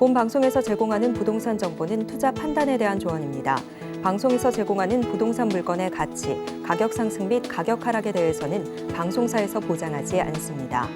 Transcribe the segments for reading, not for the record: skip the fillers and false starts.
본 방송에서 제공하는 부동산 정보는 투자 판단에 대한 조언입니다. 방송에서 제공하는 부동산 물건의 가치, 가격 상승 및 가격 하락에 대해서는 방송사에서 보장하지 않습니다.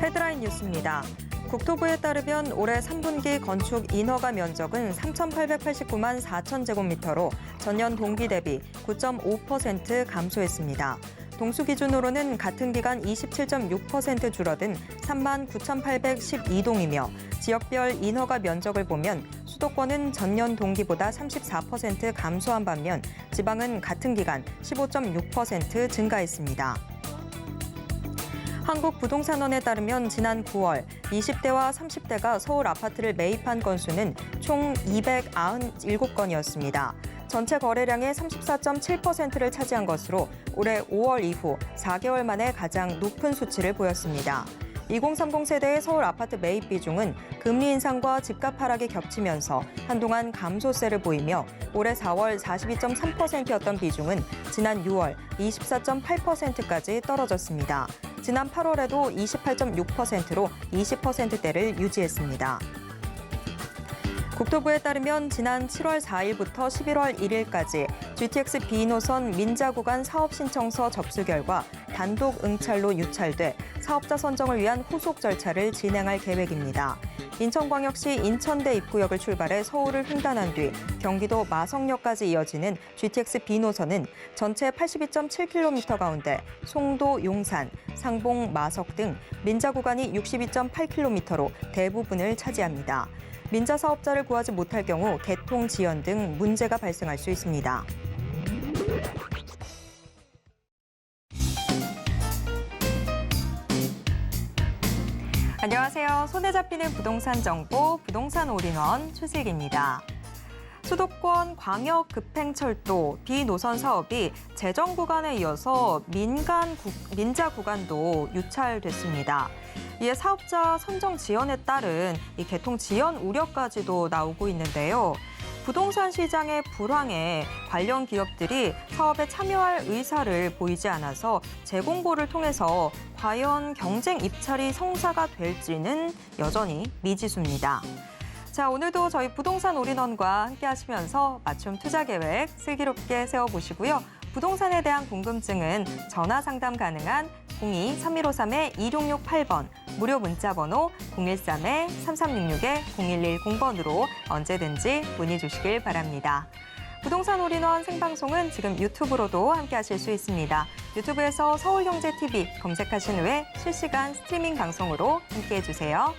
헤드라인 뉴스입니다. 국토부에 따르면 올해 3분기 건축 인허가 면적은 3,889만 4천 제곱미터로 전년 동기 대비 9.5% 감소했습니다. 동수 기준으로는 같은 기간 27.6% 줄어든 3만 9,812동이며 지역별 인허가 면적을 보면 수도권은 전년 동기보다 34% 감소한 반면 지방은 같은 기간 15.6% 증가했습니다. 한국부동산원에 따르면 지난 9월 20대와 30대가 서울 아파트를 매입한 건수는 총 297건이었습니다. 전체 거래량의 34.7%를 차지한 것으로 올해 5월 이후 4개월 만에 가장 높은 수치를 보였습니다. 2030 세대의 서울 아파트 매입 비중은 금리 인상과 집값 하락이 겹치면서 한동안 감소세를 보이며 올해 4월 42.3%였던 비중은 지난 6월 24.8%까지 떨어졌습니다. 지난 8월에도 28.6%로 20%대를 유지했습니다. 국토부에 따르면 지난 7월 4일부터 11월 1일까지 GTX B노선 민자 구간 사업 신청서 접수 결과 단독 응찰로 유찰돼 사업자 선정을 위한 후속 절차를 진행할 계획입니다. 인천광역시 인천대 입구역을 출발해 서울을 횡단한 뒤 경기도 마성역까지 이어지는 GTX B노선은 전체 82.7km 가운데 송도, 용산, 상봉, 마석 등 민자 구간이 62.8km로 대부분을 차지합니다. 민자 사업자를 구하지 못할 경우 개통 지연 등 문제가 발생할 수 있습니다. 안녕하세요. 손에 잡히는 부동산 정보, 부동산 올인원 최슬기입니다. 수도권 광역급행철도 B노선 사업이 재정 구간에 이어서 민자 구간도 유찰됐습니다. 이에 사업자 선정 지연에 따른 이 개통 지연 우려까지도 나오고 있는데요. 부동산 시장의 불황에 관련 기업들이 사업에 참여할 의사를 보이지 않아서 재공고를 통해서 과연 경쟁 입찰이 성사가 될지는 여전히 미지수입니다. 자, 오늘도 저희 부동산 올인원과 함께 하시면서 맞춤 투자 계획 슬기롭게 세워보시고요. 부동산에 대한 궁금증은 전화 상담 가능한 02-3153-2668번, 무료 문자 번호 013-3366-0110번으로 언제든지 문의 주시길 바랍니다. 부동산 올인원 생방송은 지금 유튜브로도 함께 하실 수 있습니다. 유튜브에서 서울경제TV 검색하신 후에 실시간 스트리밍 방송으로 함께해 주세요.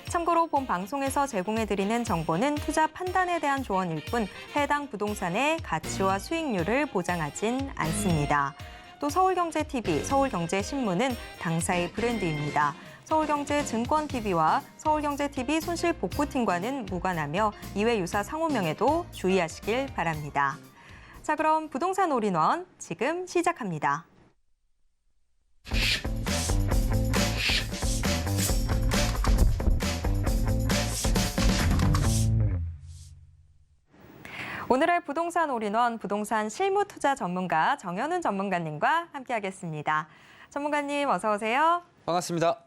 참고로 본 방송에서 제공해드리는 정보는 투자 판단에 대한 조언일 뿐 해당 부동산의 가치와 수익률을 보장하진 않습니다. 또 서울경제TV, 서울경제신문은 당사의 브랜드입니다. 서울경제증권TV와 서울경제TV 손실복구팀과는 무관하며 이외 유사 상호명에도 주의하시길 바랍니다. 자, 그럼 부동산 올인원 지금 시작합니다. 오늘의 부동산 올인원 부동산 실무 투자 전문가 정현훈 전문가님과 함께하겠습니다. 전문가님 어서 오세요. 반갑습니다.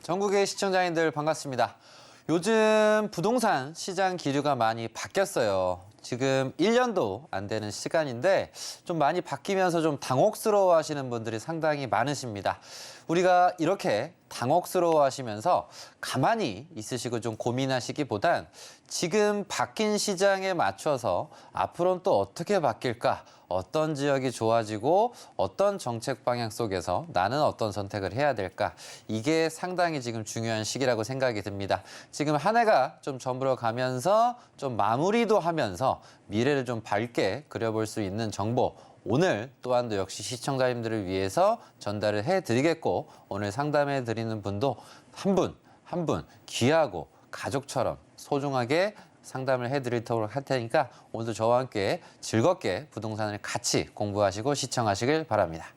전국의 시청자님들 반갑습니다. 요즘 부동산 시장 기류가 많이 바뀌었어요. 지금 1년도 안 되는 시간인데 좀 많이 바뀌면서 좀 당혹스러워 하시는 분들이 상당히 많으십니다. 우리가 이렇게 당혹스러워 하시면서 가만히 있으시고 좀 고민하시기보단 지금 바뀐 시장에 맞춰서 앞으로는 또 어떻게 바뀔까? 어떤 지역이 좋아지고 어떤 정책 방향 속에서 나는 어떤 선택을 해야 될까? 이게 상당히 지금 중요한 시기라고 생각이 듭니다. 지금 한 해가 좀 저물어 가면서 좀 마무리도 하면서 미래를 좀 밝게 그려볼 수 있는 정보 오늘 또한도 역시 시청자님들을 위해서 전달을 해드리겠고 오늘 상담해드리는 분도 한 분 한 분 귀하고 가족처럼 소중하게 상담을 해드리도록 할 테니까 오늘도 저와 함께 즐겁게 부동산을 같이 공부하시고 시청하시길 바랍니다.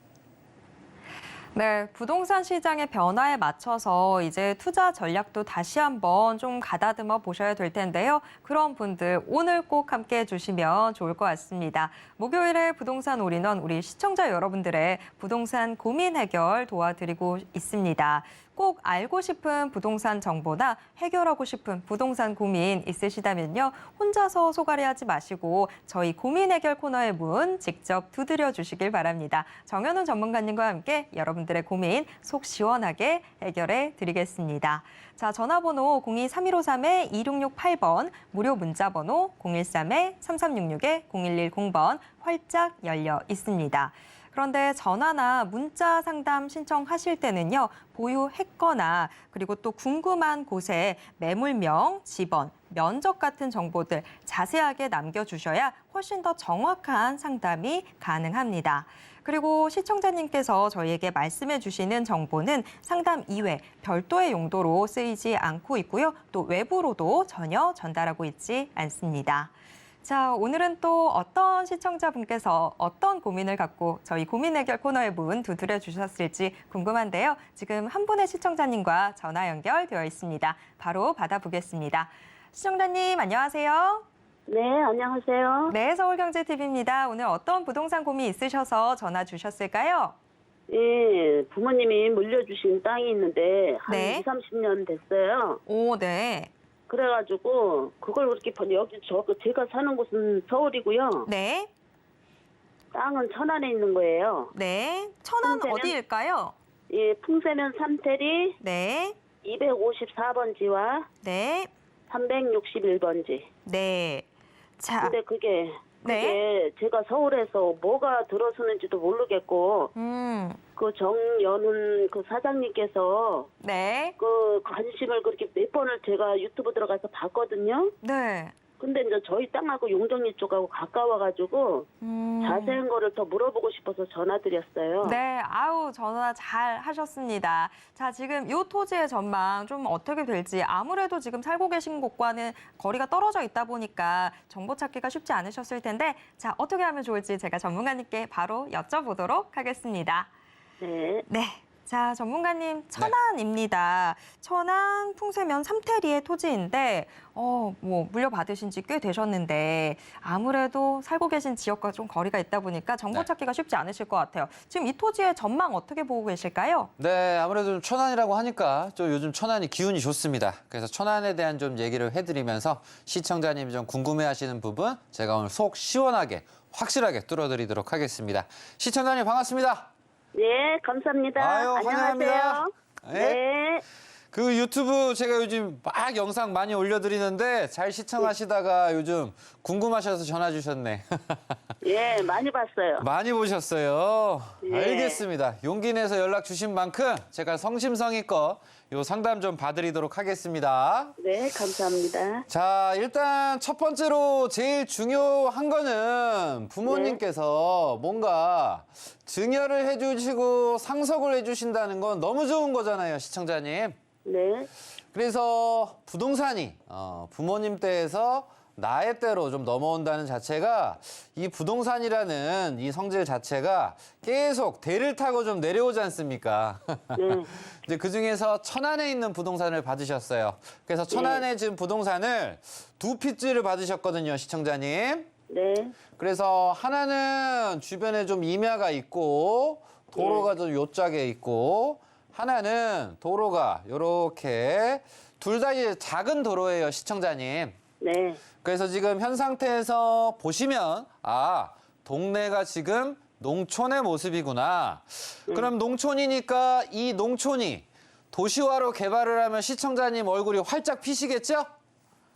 네, 부동산 시장의 변화에 맞춰서 이제 투자 전략도 다시 한번 좀 가다듬어 보셔야 될 텐데요. 그런 분들 오늘 꼭 함께 해주시면 좋을 것 같습니다. 목요일에 부동산 올인원 우리 시청자 여러분들의 부동산 고민 해결 도와드리고 있습니다. 꼭 알고 싶은 부동산 정보나 해결하고 싶은 부동산 고민 있으시다면요. 혼자서 소갈이하지 마시고 저희 고민 해결 코너의 문 직접 두드려 주시길 바랍니다. 정현훈 전문가님과 함께 여러분들의 고민 속 시원하게 해결해 드리겠습니다. 자, 전화번호 02-3153-2668번, 무료 문자번호 013-3366-0110번 활짝 열려 있습니다. 그런데 전화나 문자 상담 신청하실 때는요, 보유했거나 그리고 또 궁금한 곳에 매물명, 집원, 면적 같은 정보들 자세하게 남겨주셔야 훨씬 더 정확한 상담이 가능합니다. 그리고 시청자님께서 저희에게 말씀해 주시는 정보는 상담 이외 별도의 용도로 쓰이지 않고 있고요. 또 외부로도 전혀 전달하고 있지 않습니다. 자, 오늘은 또 어떤 시청자분께서 어떤 고민을 갖고 저희 고민 해결 코너의 문 두드려 주셨을지 궁금한데요. 지금 한 분의 시청자님과 전화 연결되어 있습니다. 바로 받아보겠습니다. 시청자님, 안녕하세요. 네, 안녕하세요. 네, 서울경제TV입니다. 오늘 어떤 부동산 고민 있으셔서 전화 주셨을까요? 예, 부모님이 물려주신 땅이 있는데 한 네. 20, 30년 됐어요. 오, 네. 그래가지고 그걸 그렇게 여기 제가 사는 곳은 서울이고요. 네. 땅은 천안에 있는 거예요. 네. 천안 풍세면? 어디일까요? 예, 풍세면 삼태리 네. 254번지와 네. 361번지. 네. 자, 근데 그게 네. 제가 서울에서 뭐가 들어서는지도 모르겠고 그 정연훈 그 사장님께서 네. 그 관심을 그렇게 몇 번을 제가 유튜브 들어가서 봤거든요. 네. 근데 이제 저희 땅하고 용정리 쪽하고 가까워가지고 자세한 거를 더 물어보고 싶어서 전화드렸어요. 네, 아우 전화 잘 하셨습니다. 자, 지금 이 토지의 전망 좀 어떻게 될지 아무래도 지금 살고 계신 곳과는 거리가 떨어져 있다 보니까 정보 찾기가 쉽지 않으셨을 텐데 자, 어떻게 하면 좋을지 제가 전문가님께 바로 여쭤보도록 하겠습니다. 네. 네. 자, 전문가님, 천안입니다. 천안 풍세면 삼태리의 토지인데, 물려받으신 지 꽤 되셨는데, 아무래도 살고 계신 지역과 좀 거리가 있다 보니까 정보 찾기가 쉽지 않으실 것 같아요. 지금 이 토지의 전망 어떻게 보고 계실까요? 네, 아무래도 좀 천안이라고 하니까 좀 요즘 천안이 기운이 좋습니다. 그래서 천안에 대한 좀 얘기를 해드리면서 시청자님이 좀 궁금해하시는 부분 제가 오늘 속 시원하게 확실하게 뚫어드리도록 하겠습니다. 시청자님 반갑습니다. 네, 감사합니다. 아유, 안녕하세요. 환영합니다. 네. 그 유튜브 제가 요즘 막 영상 많이 올려드리는데 잘 시청하시다가 요즘 궁금하셔서 전화 주셨네. 예, 많이 봤어요. 많이 보셨어요. 예. 알겠습니다. 용기 내서 연락 주신 만큼 제가 성심성의껏 요 상담 좀 봐드리도록 하겠습니다. 네, 감사합니다. 자, 일단 첫 번째로 제일 중요한 거는 부모님께서 뭔가 증여를 해주시고 상속을 해주신다는 건 너무 좋은 거잖아요, 시청자님. 네. 그래서 부동산이 부모님 때에서 나의 때로 좀 넘어온다는 자체가 이 부동산이라는 이 성질 자체가 계속 대를 타고 좀 내려오지 않습니까? 네. 이제 그 중에서 천안에 있는 부동산을 받으셨어요. 그래서 천안에 지금 부동산을 두 핏줄을 받으셨거든요, 시청자님. 네. 그래서 하나는 주변에 좀 임야가 있고 도로가 좀 요짝에 있고 하나는 도로가 요렇게 둘 다 작은 도로예요, 시청자님. 네. 그래서 지금 현 상태에서 보시면 동네가 지금 농촌의 모습이구나. 그럼 농촌이니까 이 농촌이 도시화로 개발을 하면 시청자님 얼굴이 활짝 피시겠죠?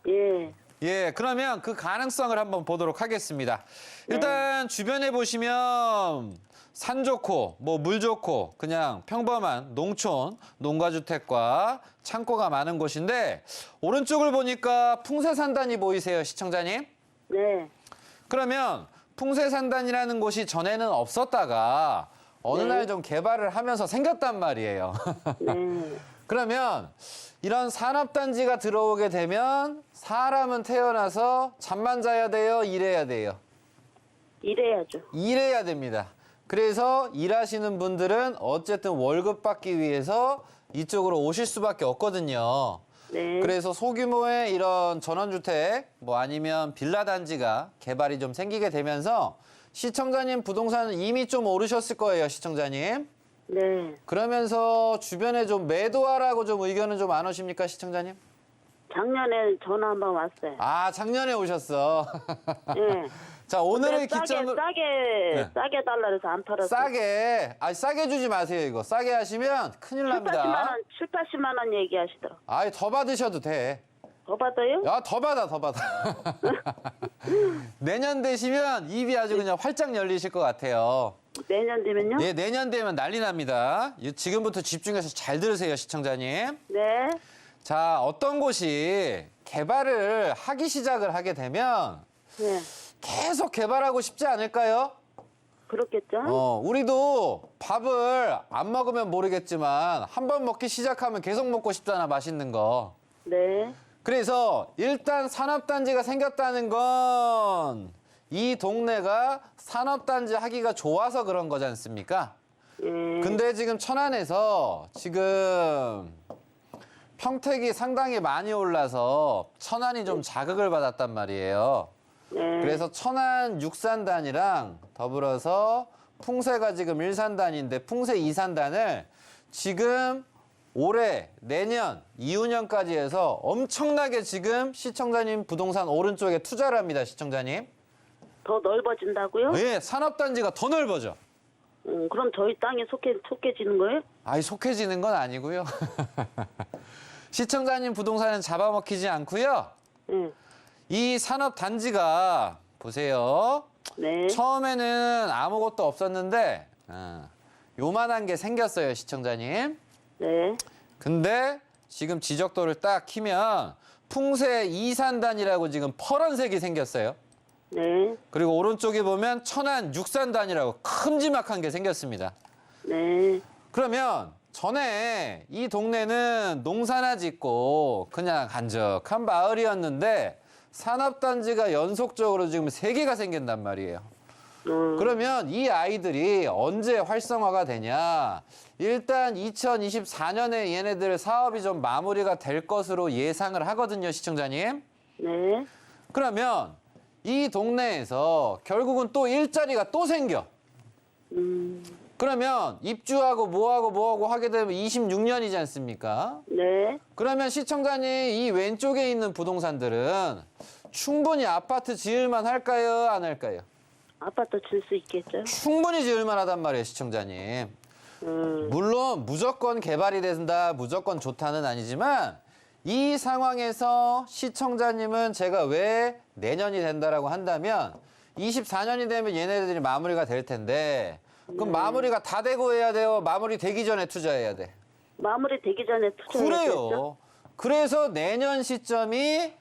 예. 예, 그러면 그 가능성을 한번 보도록 하겠습니다. 일단 주변에 보시면 산 좋고 물 좋고 그냥 평범한 농촌 농가주택과 창고가 많은 곳인데 오른쪽을 보니까 풍세산단이 보이세요, 시청자님? 네. 그러면 풍세산단이라는 곳이 전에는 없었다가 어느 날 좀 개발을 하면서 생겼단 말이에요. 네. 그러면 이런 산업단지가 들어오게 되면 사람은 태어나서 잠만 자야 돼요, 일해야 돼요? 일해야죠. 일해야 됩니다. 그래서 일하시는 분들은 어쨌든 월급 받기 위해서 이쪽으로 오실 수밖에 없거든요. 네. 그래서 소규모의 이런 전원주택 뭐 아니면 빌라 단지가 개발이 좀 생기게 되면서 시청자님 부동산은 이미 좀 오르셨을 거예요, 시청자님. 네. 그러면서 주변에 좀 매도하라고 좀 의견은 좀 안 오십니까, 시청자님? 작년에 전화 한번 왔어요. 아, 작년에 오셨어. 예. 자, 오늘의 근데 기점을 싸게 달라 그래서 안 팔았어요. 싸게 주지 마세요, 이거. 싸게 하시면 큰일 7, 80만 납니다. 원, 7, 80만 원 얘기하시더라고. 아이, 더 받으셔도 돼. 더 받아요? 야, 더 받아. 내년 되시면 입이 아주 그냥 활짝 열리실 것 같아요. 내년 되면요? 예, 내년 되면 난리 납니다. 지금부터 집중해서 잘 들으세요, 시청자님. 네. 자, 어떤 곳이 개발을 하기 시작을 하게 되면 네. 계속 개발하고 싶지 않을까요? 그렇겠죠? 우리도 밥을 안 먹으면 모르겠지만 한 번 먹기 시작하면 계속 먹고 싶잖아, 맛있는 거. 네. 그래서 일단 산업단지가 생겼다는 건 이 동네가 산업단지 하기가 좋아서 그런 거지 않습니까? 예. 근데 지금 천안에서 지금 평택이 상당히 많이 올라서 천안이 좀 자극을 받았단 말이에요. 네. 그래서 천안 6산단이랑 더불어서 풍세가 지금 1산단인데 풍세 2산단을 지금 올해, 내년, 이후년까지 해서 엄청나게 지금 시청자님 부동산 오른쪽에 투자를 합니다, 시청자님. 더 넓어진다고요? 예, 산업단지가 더 넓어져. 그럼 저희 땅에 속해지는 거예요? 아이, 속해지는 건 아니고요. 시청자님 부동산은 잡아먹히지 않고요. 네. 이 산업단지가 보세요. 네. 처음에는 아무것도 없었는데 요만한 게 생겼어요, 시청자님. 네. 근데 지금 지적도를 딱 키면 풍세 2산단이라고 지금 파란색이 생겼어요. 네. 그리고 오른쪽에 보면 천안 6산단이라고 큼지막한 게 생겼습니다. 네. 그러면 전에 이 동네는 농사나 짓고 그냥 한적한 마을이었는데 산업단지가 연속적으로 지금 3개가 생긴단 말이에요. 그러면 이 아이들이 언제 활성화가 되냐? 일단 2024년에 얘네들 사업이 좀 마무리가 될 것으로 예상을 하거든요, 시청자님. 네. 그러면 이 동네에서 결국은 또 일자리가 또 생겨. 그러면 입주하고 뭐하고 하게 되면 26년이지 않습니까? 네. 그러면 시청자님 이 왼쪽에 있는 부동산들은 충분히 아파트 지을만 할까요? 안 할까요? 아파트 질 수 있겠죠? 충분히 지을만 하단 말이에요, 시청자님. 물론 무조건 개발이 된다, 무조건 좋다는 아니지만 이 상황에서 시청자님은 제가 왜 내년이 된다라고 한다면 24년이 되면 얘네들이 마무리가 될 텐데 그럼 마무리가 다 되고 해야 돼요? 마무리 되기 전에 투자해야 돼? 마무리 되기 전에 투자해야겠죠? 그래요. 그래서 내년 시점이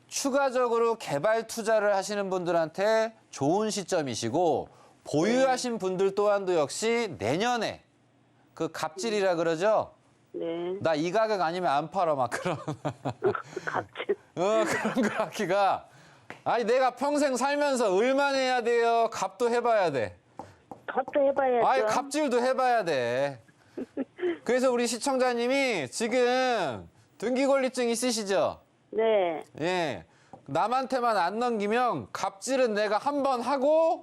추가적으로 개발 투자를 하시는 분들한테 좋은 시점이시고 보유하신 분들 또한도 역시 내년에 그 갑질이라 그러죠? 네. 나 이 가격 아니면 안 팔아 막 그런 갑질. 그런 거 하기가 아니 내가 평생 살면서 을만 해야 돼요. 갑도 해봐야 돼. 갑도 해봐야죠. 아이 갑질도 해봐야 돼. 그래서 우리 시청자님이 지금 등기권리증 있으시죠? 네. 예. 남한테만 안 넘기면 갑질은 내가 한 번 하고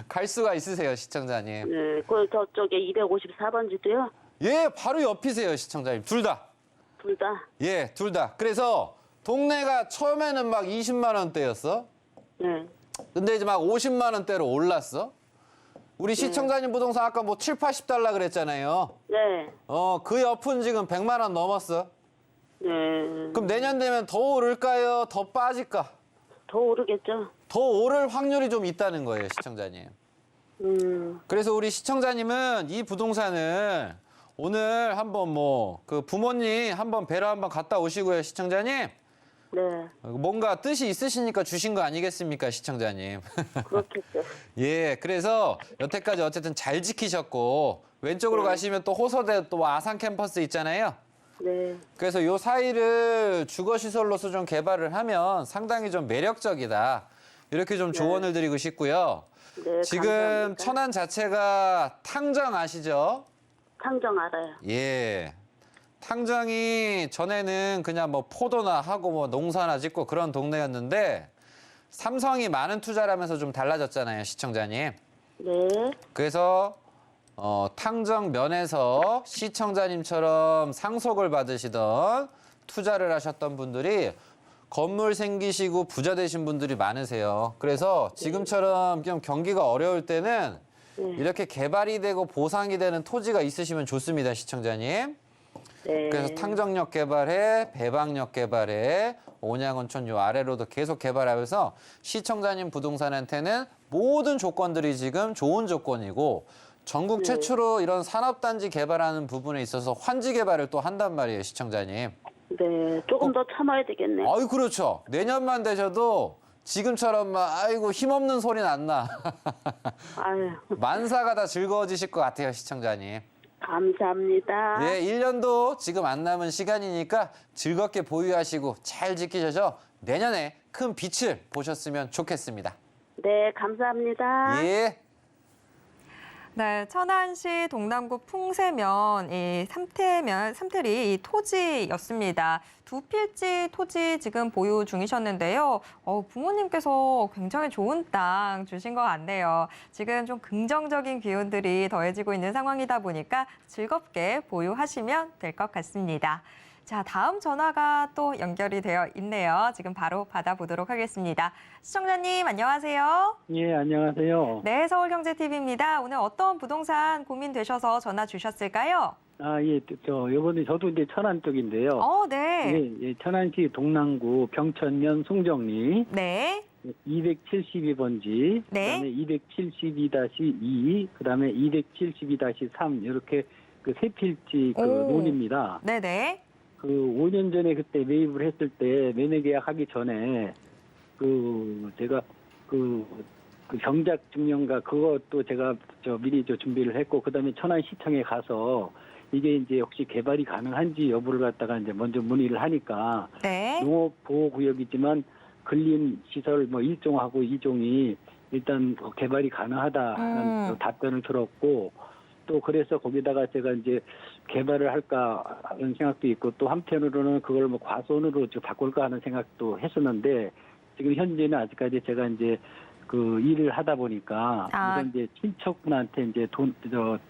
갈 수가 있으세요, 시청자님. 네. 그 저쪽에 254번지도요? 예, 바로 옆이세요, 시청자님. 둘 다. 둘 다. 예, 둘 다. 그래서 동네가 처음에는 막 20만 원대였어. 네. 근데 이제 막 50만 원대로 올랐어. 우리 시청자님 부동산 아까 뭐 7, 80달러 그랬잖아요. 네. 그 옆은 지금 100만 원 넘었어. 네. 그럼 내년 되면 더 오를까요? 더 빠질까? 더 오르겠죠? 더 오를 확률이 좀 있다는 거예요, 시청자님. 그래서 우리 시청자님은 이 부동산을 오늘 한번 뭐 그 부모님 한번 뵈러 한번 갔다 오시고요, 시청자님. 네. 뭔가 뜻이 있으시니까 주신 거 아니겠습니까, 시청자님. 그렇겠죠. 예, 그래서 여태까지 어쨌든 잘 지키셨고 왼쪽으로 가시면 또 호서대 또 아산 캠퍼스 있잖아요. 네. 그래서 요 사이를 주거시설로서 좀 개발을 하면 상당히 좀 매력적이다. 이렇게 좀 조언을 드리고 싶고요. 네, 지금 감사합니다. 천안 자체가 탕정 아시죠? 탕정 알아요. 예. 탕정이 전에는 그냥 뭐 포도나 하고 뭐 농사나 짓고 그런 동네였는데 삼성이 많은 투자를 하면서 좀 달라졌잖아요, 시청자님. 네. 그래서 탕정 면에서 시청자님처럼 상속을 받으시던 투자를 하셨던 분들이 건물 생기시고 부자 되신 분들이 많으세요. 그래서 지금처럼 좀 경기가 어려울 때는 이렇게 개발이 되고 보상이 되는 토지가 있으시면 좋습니다, 시청자님. 네. 그래서 탕정역 개발해, 배방역 개발해, 온양온천 요 아래로도 계속 개발하면서 시청자님 부동산한테는 모든 조건들이 지금 좋은 조건이고 전국 최초로 이런 산업단지 개발하는 부분에 있어서 환지 개발을 또 한단 말이에요, 시청자님. 네, 조금 더 참아야 되겠네. 아유, 그렇죠. 내년만 되셔도 지금처럼 막 아이고 힘없는 소리는 안 나. 아유, 만사가 다 즐거워지실 것 같아요, 시청자님. 감사합니다. 예, 1년도 지금 안 남은 시간이니까 즐겁게 보유하시고 잘 지키셔서 내년에 큰 빛을 보셨으면 좋겠습니다. 네, 감사합니다. 예. 네, 천안시 동남구 풍세면 이 삼태리 이 토지였습니다. 두 필지 토지 지금 보유 중이셨는데요. 부모님께서 굉장히 좋은 땅 주신 것 같네요. 지금 좀 긍정적인 기운들이 더해지고 있는 상황이다 보니까 즐겁게 보유하시면 될 것 같습니다. 자, 다음 전화가 또 연결이 되어 있네요. 지금 바로 받아보도록 하겠습니다. 시청자님, 안녕하세요. 예, 안녕하세요. 네, 서울경제TV입니다. 오늘 어떤 부동산 고민되셔서 전화 주셨을까요? 아, 예, 요번에 저도 이제 천안 쪽인데요. 네. 예, 천안시 동남구 병천면 송정리 네. 272번지, 네. 그다음에 272-2, 그다음에 272-3 이렇게 그 세 필지 그 오. 논입니다. 네네. 그 5년 전에 그때 매입을 했을 때 매매 계약하기 전에 그 제가 그 경작 증명과 그것도 제가 미리 준비를 했고 그다음에 천안시청에 가서 이게 이제 혹시 개발이 가능한지 여부를 갖다가 이제 먼저 문의를 하니까 네. 농업보호구역이지만 근린시설 뭐 1종하고 2종이 일단 개발이 가능하다는 답변을 들었고 또 그래서 거기다가 제가 이제 개발을 할까 하는 생각도 있고 또 한편으로는 그걸 뭐 과수원으로 바꿀까 하는 생각도 했었는데 지금 현재는 아직까지 제가 이제 그 일을 하다 보니까 우선 이제 친척분한테 이제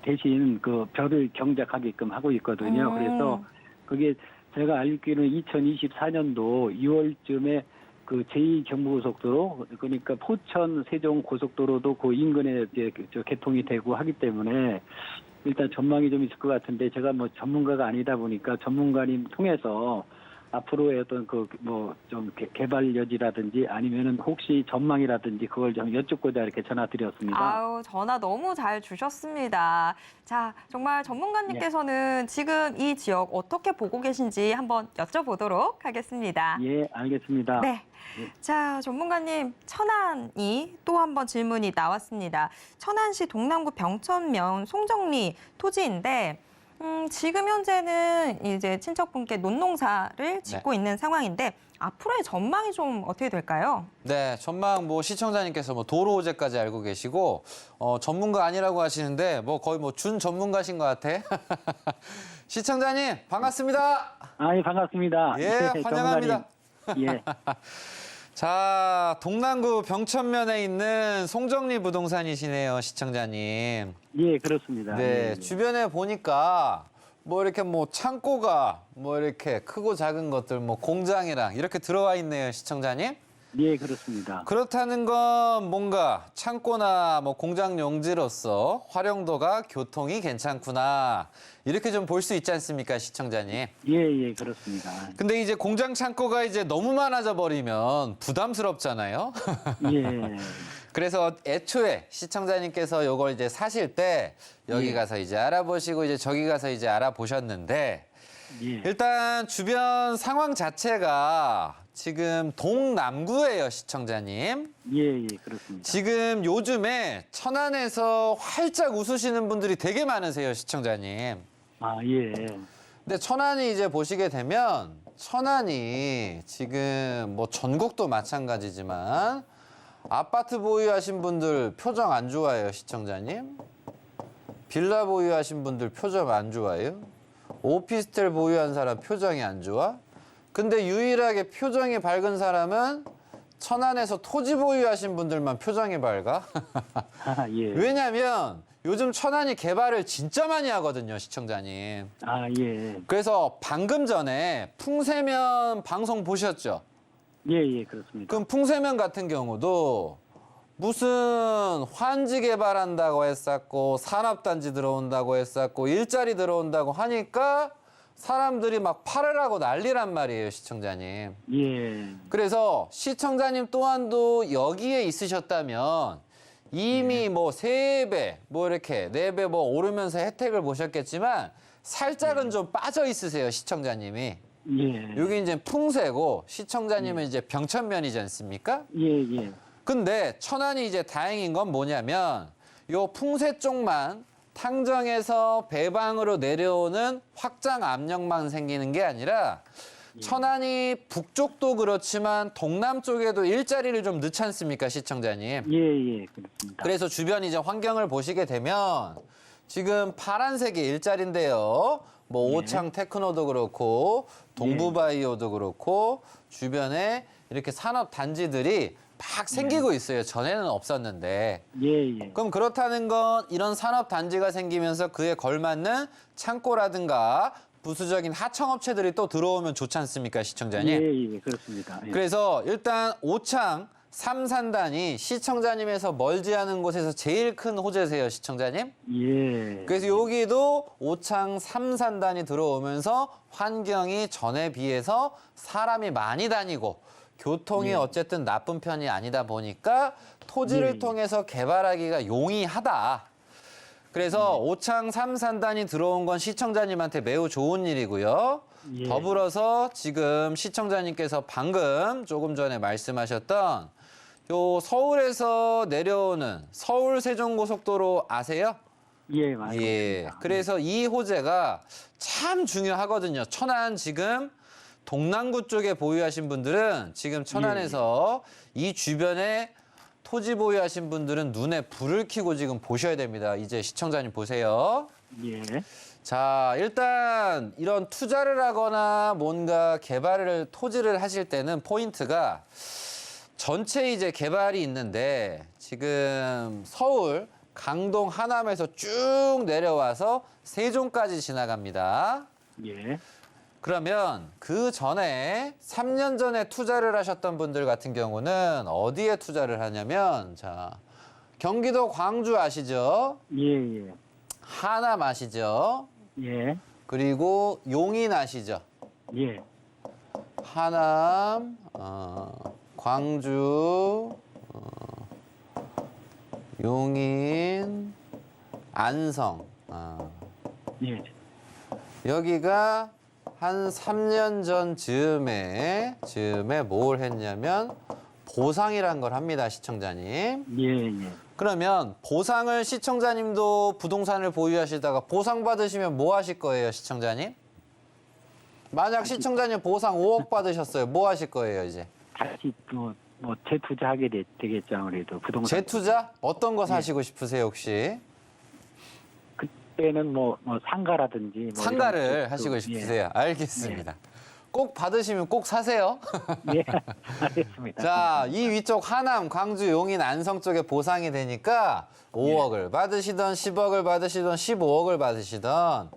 대신 그 벼를 경작하게끔 하고 있거든요. 그래서 그게 제가 알기로는 2024년도 6월쯤에 그 제2경부고속도로 그러니까 포천 세종 고속도로도 그 인근에 이제 개통이 되고 하기 때문에 일단 전망이 좀 있을 것 같은데 제가 뭐 전문가가 아니다 보니까 전문가님 통해서 앞으로의 어떤 그 뭐 좀 개발 여지라든지 아니면은 혹시 전망이라든지 그걸 좀 여쭙고자 이렇게 전화드렸습니다. 아유, 전화 너무 잘 주셨습니다. 자, 정말 전문가님께서는 지금 이 지역 어떻게 보고 계신지 한번 여쭤보도록 하겠습니다. 예, 알겠습니다. 네. 자, 전문가님, 천안이 또 한 번 질문이 나왔습니다. 천안시 동남구 병천면 송정리 토지인데 지금 현재는 이제 친척분께 논농사를 짓고 있는 상황인데 앞으로의 전망이 좀 어떻게 될까요? 네, 전망 뭐 시청자님께서 뭐 도로 호재까지 알고 계시고 전문가 아니라고 하시는데 뭐 거의 뭐 준 전문가신 것 같아. 시청자님 반갑습니다. 아, 예, 반갑습니다. 예, 환영합니다. 전문가님. 예. 자, 동남구 병천면에 있는 송정리 부동산이시네요, 시청자님. 예, 그렇습니다. 네, 예. 주변에 보니까 뭐 이렇게 뭐 창고가 뭐 이렇게 크고 작은 것들 뭐 공장이랑 이렇게 들어와 있네요, 시청자님. 예, 그렇습니다. 그렇다는 건 뭔가 창고나 뭐 공장 용지로서 활용도가 교통이 괜찮구나. 이렇게 좀 볼 수 있지 않습니까, 시청자님? 예, 그렇습니다. 근데 이제 공장 창고가 이제 너무 많아져 버리면 부담스럽잖아요. 예. 그래서 애초에 시청자님께서 요걸 이제 사실 때 여기 예. 가서 이제 알아보시고 이제 저기 가서 이제 알아보셨는데 예. 일단 주변 상황 자체가 지금 동남구예요, 시청자님. 예, 그렇습니다. 지금 요즘에 천안에서 활짝 웃으시는 분들이 되게 많으세요, 시청자님. 아, 예. 근데 천안이 이제 보시게 되면 천안이 지금 뭐 전국도 마찬가지지만 아파트 보유하신 분들 표정 안 좋아요, 시청자님? 빌라 보유하신 분들 표정 안 좋아요? 오피스텔 보유한 사람 표정이 안 좋아? 근데 유일하게 표정이 밝은 사람은 천안에서 토지 보유하신 분들만 표정이 밝아? 아, 예. 왜냐면 요즘 천안이 개발을 진짜 많이 하거든요, 시청자님. 아, 예. 그래서 방금 전에 풍세면 방송 보셨죠? 예, 예, 그렇습니다. 그럼 풍세면 같은 경우도 무슨 환지 개발한다고 했었고 산업단지 들어온다고 했었고 일자리 들어온다고 하니까 사람들이 막 팔으라고 난리란 말이에요, 시청자님. 예. 그래서 시청자님 또한도 여기에 있으셨다면 이미 뭐 3배, 뭐 이렇게 4배 뭐 오르면서 혜택을 보셨겠지만 살짝은 좀 빠져 있으세요, 시청자님이. 예. 여기 이제 풍세고 시청자님은 이제 병천면이지 않습니까? 예, 예. 근데 천안이 이제 다행인 건 뭐냐면 요 풍세 쪽만 탕정에서 배방으로 내려오는 확장 압력만 생기는 게 아니라 천안이 북쪽도 그렇지만 동남쪽에도 일자리를 좀 넣지 않습니까, 시청자님? 예, 예, 그렇습니다. 그래서 주변 이제 환경을 보시게 되면 지금 파란색이 일자리인데요. 뭐 예. 오창 테크노도 그렇고 동부바이오도 그렇고 주변에 이렇게 산업 단지들이 막 생기고 있어요. 전에는 없었는데. 예, 예. 그럼 그렇다는 건 이런 산업 단지가 생기면서 그에 걸맞는 창고라든가 부수적인 하청업체들이 또 들어오면 좋지 않습니까, 시청자님? 예, 예, 그렇습니다. 예. 그래서 일단 오창 삼산단이 시청자님에서 멀지 않은 곳에서 제일 큰 호재세요, 시청자님. 예. 그래서 여기도 오창 삼산단이 들어오면서 환경이 전에 비해서 사람이 많이 다니고 교통이 어쨌든 나쁜 편이 아니다 보니까 토지를 예. 통해서 개발하기가 용이하다. 그래서 오창 삼산단이 들어온 건 시청자님한테 매우 좋은 일이고요. 예. 더불어서 지금 시청자님께서 방금 조금 전에 말씀하셨던 요 서울에서 내려오는 서울 세종고속도로 아세요? 예, 맞습니다. 예. 그래서 이 호재가 참 중요하거든요. 천안 지금 동남구 쪽에 보유하신 분들은 지금 천안에서 이 주변에 토지 보유하신 분들은 눈에 불을 켜고 지금 보셔야 됩니다. 이제 시청자님 보세요. 예. 자, 일단 이런 투자를 하거나 뭔가 개발을 토지를 하실 때는 포인트가 전체 이제 개발이 있는데 지금 서울 강동 하남에서 쭉 내려와서 세종까지 지나갑니다. 예. 그러면 그 전에 3년 전에 투자를 하셨던 분들 같은 경우는 어디에 투자를 하냐면 자, 경기도 광주 아시죠? 예, 예. 하남 아시죠? 예. 그리고 용인 아시죠? 예. 하남, 광주, 용인, 안성. 예. 여기가 한 3년 전 즈음에 뭘 했냐면 보상이란 걸 합니다, 시청자님. 예, 예. 그러면 보상을 시청자님도 부동산을 보유하시다가 보상 받으시면 뭐 하실 거예요, 시청자님? 만약 시청자님 보상 5억 받으셨어요. 뭐 하실 거예요, 이제? 다시 뭐 재투자하게 되겠죠, 아무래도 부동산. 재투자? 어떤 거 사시고 싶으세요, 혹시? 그때는 뭐 상가라든지 뭐 상가를 이런 쪽도, 하시고 싶으세요. 알겠습니다. 꼭 받으시면 꼭 사세요. 예. 예. 알겠습니다. 자, 이 위쪽 하남, 광주, 용인, 안성 쪽에 보상이 되니까 5억을 받으시던 10억을 받으시던 15억을 받으시던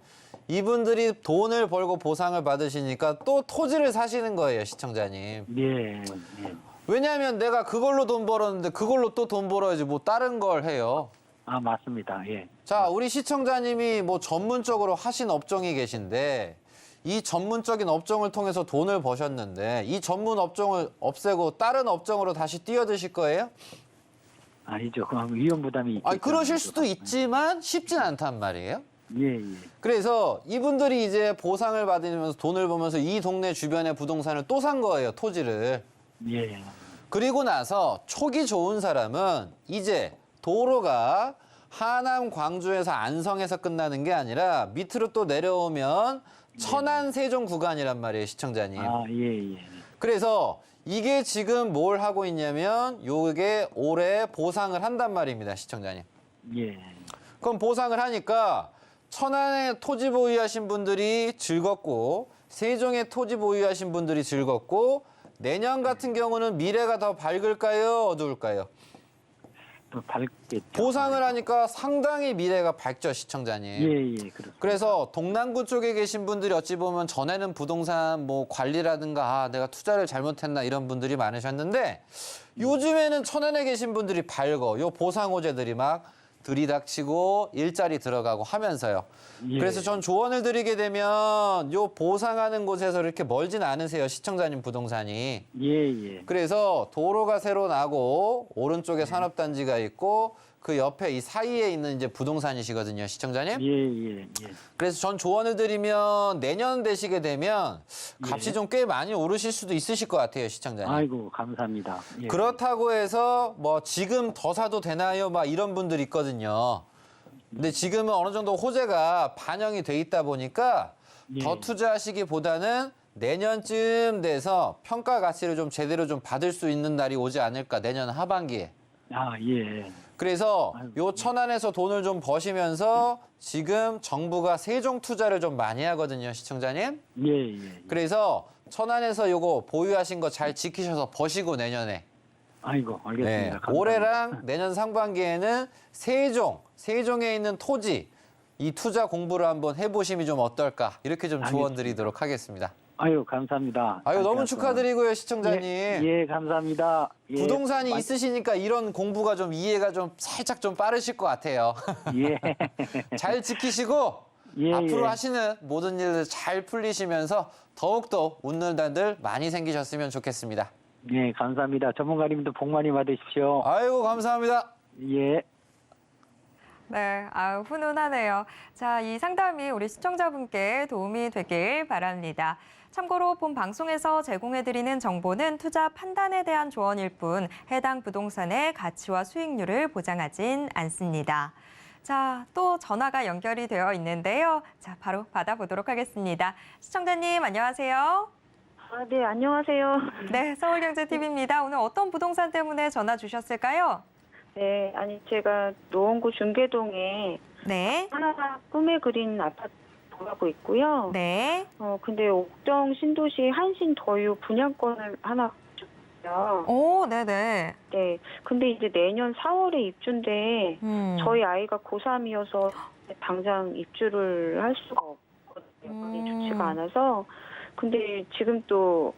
이분들이 돈을 벌고 보상을 받으시니까 또 토지를 사시는 거예요, 시청자님. 예. 예. 왜냐하면 내가 그걸로 돈 벌었는데 그걸로 또 돈 벌어야지 뭐 다른 걸 해요. 아, 맞습니다. 예. 자, 우리 시청자님이 뭐 전문적으로 하신 업종이 계신데 이 전문적인 업종을 통해서 돈을 버셨는데 이 전문 업종을 없애고 다른 업종으로 다시 뛰어드실 거예요? 아니죠. 그럼 위험 부담이 있겠죠. 아니, 그러실 수도 있지만 쉽진 않단 말이에요. 예, 예. 그래서 이분들이 이제 보상을 받으면서 돈을 벌면서 이 동네 주변의 부동산을 또 산 거예요, 토지를. 예. 그리고 나서 촉이 좋은 사람은 이제 도로가 하남, 광주에서 안성에서 끝나는 게 아니라 밑으로 또 내려오면 천안, 세종 구간이란 말이에요, 시청자님. 아, 예, 예. 그래서 이게 지금 뭘 하고 있냐면 요게 올해 보상을 한단 말입니다, 시청자님. 예. 그럼 보상을 하니까 천안에 토지 보유하신 분들이 즐겁고 세종에 토지 보유하신 분들이 즐겁고 내년 같은 경우는 미래가 더 밝을까요? 어두울까요? 또 밝겠죠. 보상을 하니까 상당히 미래가 밝죠, 시청자님. 예, 그렇습니다. 그래서 동남구 쪽에 계신 분들이 어찌 보면 전에는 부동산 뭐 관리라든가 아, 내가 투자를 잘못했나 이런 분들이 많으셨는데 요즘에는 천안에 계신 분들이 밝어. 요 보상 호재들이 막 들이닥치고 일자리 들어가고 하면서요. 예. 그래서 전 조언을 드리게 되면 요 보상하는 곳에서 이렇게 멀진 않으세요, 시청자님 부동산이. 예. 그래서 도로가 새로 나고 오른쪽에 산업단지가 있고 그 옆에 이 사이에 있는 이제 부동산이시거든요, 시청자님. 예. 그래서 전 조언을 드리면 내년 되시게 되면 값이 예. 좀 꽤 많이 오르실 수도 있으실 것 같아요, 시청자님. 아이고, 감사합니다. 예. 그렇다고 해서 뭐 지금 더 사도 되나요? 막 이런 분들 있거든요. 근데 지금은 어느 정도 호재가 반영이 돼 있다 보니까 예. 더 투자하시기보다는 내년쯤 돼서 평가 가치를 좀 제대로 좀 받을 수 있는 날이 오지 않을까, 내년 하반기에. 아, 예. 그래서 아이고, 요 천안에서 돈을 좀 버시면서 지금 정부가 세종 투자를 좀 많이 하거든요, 시청자님. 예. 그래서 천안에서 요거 보유하신 거 잘 지키셔서 버시고 내년에. 아이고, 알겠습니다. 네, 감사합니다. 올해랑 내년 상반기에는 세종에 있는 토지 이 투자 공부를 한번 해보심이 좀 어떨까 이렇게 좀 조언 드리도록 하겠습니다. 아유, 감사합니다. 아유 너무 감사합니다. 축하드리고요, 시청자님. 예, 감사합니다. 예. 부동산이 마- 있으시니까 이런 공부가 좀 이해가 좀 살짝 좀 빠르실 것 같아요. 예. 잘 지키시고 예, 앞으로 예. 하시는 모든 일들 잘 풀리시면서 더욱더 웃는 날들 많이 생기셨으면 좋겠습니다. 예, 감사합니다. 전문가님도 복 많이 받으십시오. 아이고 감사합니다. 예. 네, 아유, 훈훈하네요. 자, 이 상담이 우리 시청자분께 도움이 되길 바랍니다. 참고로 본 방송에서 제공해드리는 정보는 투자 판단에 대한 조언일 뿐 해당 부동산의 가치와 수익률을 보장하진 않습니다. 자, 또 전화가 연결이 되어 있는데요. 자, 바로 받아보도록 하겠습니다. 시청자님, 안녕하세요. 아, 네, 안녕하세요. 네, 서울경제TV입니다. 오늘 어떤 부동산 때문에 전화 주셨을까요? 네, 아니, 제가 노원구 중계동에 네, 하나 꿈에 그린 아파트 보유하고 있고요. 네, 근데 옥정 신도시 한신 더유 분양권을 하나 줬어요. 오, 네네. 네, 근데 이제 내년 4월에 입주인데 저희 아이가 고3이어서 당장 입주를 할 수가 없거든요. 그게 좋지가 않아서. 근데 지금 또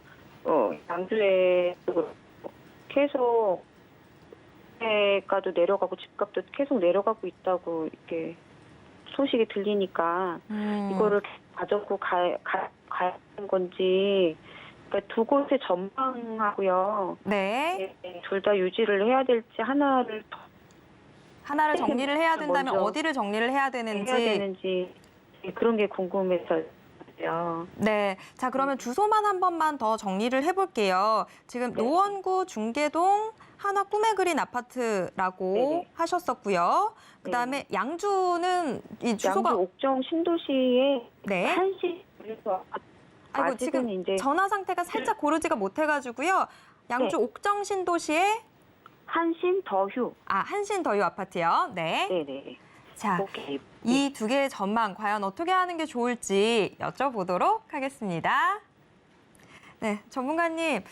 양주에 계속 가도 내려가고 집값도 계속 내려가고 있다고 이렇게 소식이 들리니까 이거를 가져고 가는 건지 그러니까 두 곳에 전망하고요. 네. 둘 다 유지를 해야 될지 하나를 하나를 정리를 해야 된다면 먼저 어디를 정리를 해야 해야 되는지. 되는지 그런 게 궁금해서요. 네. 자, 그러면 주소만 한 번만 더 정리를 해볼게요. 지금 노원구 중계동 하나 꿈에 그린 아파트라고 네네. 하셨었고요. 그다음에 양주는 이 주소가 양주 옥정 신도시에 네. 한시 아이고 지금 이제 전화 상태가 살짝 고르지가 못해가지고요. 양주 네. 옥정 신도시의 한신 더휴. 한신 더유 아파트요. 네. 네네. 자, 오케이. 이 두 개의 전망 과연 어떻게 하는 게 좋을지 여쭤보도록 하겠습니다. 네, 전문가님,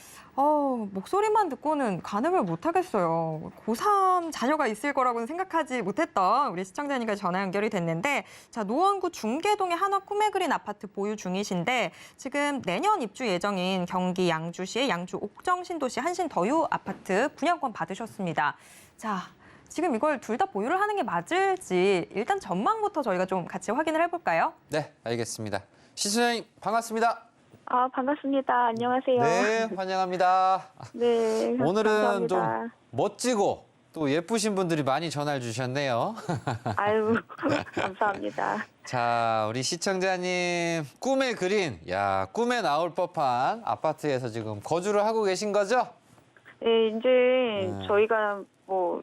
목소리만 듣고는 가늠을 못하겠어요. 고3 자녀가 있을 거라고는 생각하지 못했던 우리 시청자님과 전화 연결이 됐는데, 자, 노원구 중계동의 하나 꿈에 그린 아파트 보유 중이신데 지금 내년 입주 예정인 경기 양주시의 양주 옥정 신도시 한신 더유 아파트 분양권 받으셨습니다. 자, 지금 이걸 둘 다 보유를 하는 게 맞을지 일단 전망부터 저희가 좀 같이 확인을 해볼까요? 네, 알겠습니다. 시청자님 반갑습니다. 아, 반갑습니다. 안녕하세요. 네, 환영합니다. 네, 오늘은 좀 감사합니다. 멋지고 또 예쁘신 분들이 많이 전화를 주셨네요. 아유, 감사합니다. 자, 우리 시청자님 꿈에 그린, 꿈에 나올 법한 아파트에서 지금 거주를 하고 계신 거죠? 네, 이제 저희가 뭐